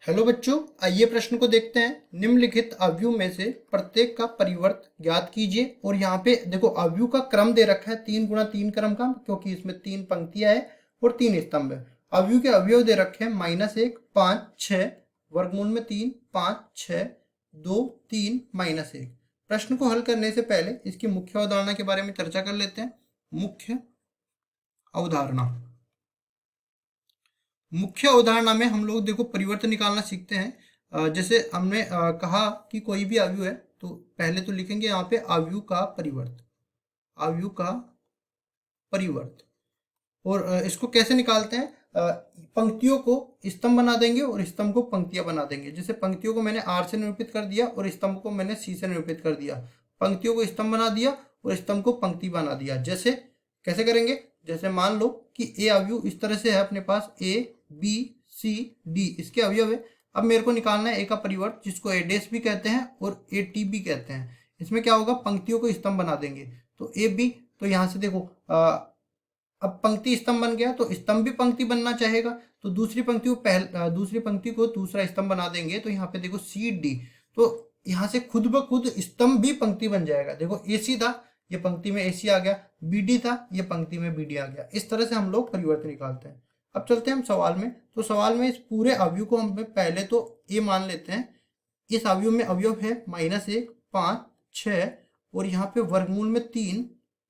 Hello बच्चों, आइए प्रश्न को देखते हैं। निम्नलिखित अवयव में से प्रत्येक का परिवर्त ज्ञात कीजिए। और यहाँ पे देखो अवयव का क्रम दे रखा है 3 × 3 क्रम का, क्योंकि इसमें 3 पंक्तियां है और 3 स्तंभ है। अवयव के अवयव दे रखे हैं -1, 5, 6, वर्गमूल में 3, 5, 6, 2, 3, -1। प्रश्न को हल करने से पहले इसकी मुख्य अवधारणा के बारे में चर्चा कर लेते हैं। मुख्य अवधारणा मुख्य अवधारणा में हम लोग देखो परिवर्तन निकालना सीखते हैं। जैसे हमने कहा कि कोई भी अवयव है तो पहले तो लिखेंगे यहाँ पे अवयव का परिवर्त। अवयव का परिवर्त। और इसको कैसे निकालते हैं? पंक्तियों को स्तंभ बना देंगे और स्तंभ को पंक्तियां बना देंगे। जैसे पंक्तियों को मैंने आर से निरूपित कर दिया और स्तंभ को मैंने सी से निरूपित कर दिया। पंक्तियों को स्तंभ बना दिया और स्तंभ को पंक्ति बना दिया। जैसे कैसे करेंगे? जैसे मान लो कि ए अवयव इस तरह से है, अपने पास ए बी सी डी इसके अवयव है। अब मेरे को निकालना है ए का परिवर्त, जिसको ए डैश भी कहते हैं और ए टी भी कहते हैं। इसमें क्या होगा? पंक्तियों को स्तंभ बना देंगे। तो ए बी, तो यहाँ से देखो अब पंक्ति स्तंभ बन गया तो स्तंभ भी पंक्ति बनना चाहेगा, तो दूसरी पंक्ति को दूसरा स्तंभ बना देंगे। तो यहाँ पे देखो सी डी, तो यहाँ से खुद ब खुद स्तंभ भी पंक्ति बन जाएगा। देखो ए सी था, ये पंक्ति में ए सी आ गया, बी डी था, ये पंक्ति में बी डी आ गया। इस तरह से हम लोग परिवर्तन निकालते हैं। अब चलते हैं हम सवाल में। तो सवाल में इस पूरे अवयव को हम पहले तो ए मान लेते हैं। इस अवयव में अवयव है -1, 5, 6 और यहाँ पे वर्गमूल में 3,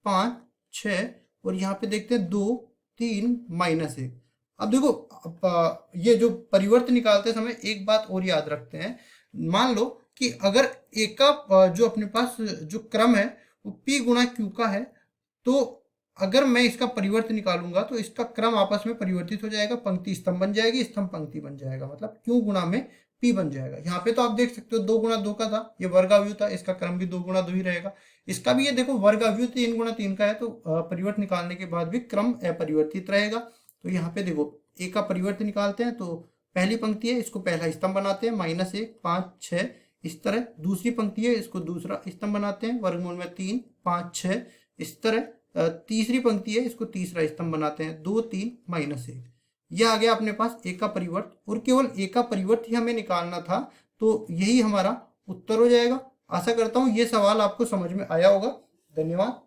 5, 6 और यहाँ पे देखते हैं 2, 3, -1। अब देखो ये जो परिवर्तन निकालते समय एक बात और याद रखते हैं। मान लो कि अगर ए का जो अपने पास जो क्रम है वो P × Q का है, तो अगर मैं इसका परिवर्तन निकालूंगा तो इसका क्रम आपस में परिवर्तित हो जाएगा। पंक्ति स्तंभ बन जाएगी, स्तंभ पंक्ति बन जाएगा, मतलब Q × में P बन जाएगा। यहाँ पे तो आप देख सकते हो 2 × 2 का था, ये वर्ग अवयव था, इसका क्रम भी 2 × 2 ही रहेगा। इसका भी ये देखो वर्ग अवयव 3 × 3 का है, तो परिवर्तन निकालने के बाद भी क्रम अपरिवर्तित रहेगा। तो यहाँ पे देखो ए का परिवर्तन निकालते हैं। तो पहली पंक्ति है, इसको पहला स्तंभ बनाते हैं, -1, 5, 6 इस तरह। दूसरी पंक्ति है, इसको दूसरा स्तंभ बनाते हैं, वर्गमूल में 3, 5, 6 इस तरह। तीसरी पंक्ति है, इसको तीसरा स्तंभ बनाते हैं, 2, 3, -1। यह आ गया अपने पास ए का परिवर्त, और केवल ए का परिवर्त ही हमें निकालना था। तो यही हमारा उत्तर हो जाएगा। आशा करता हूँ ये सवाल आपको समझ में आया होगा। धन्यवाद।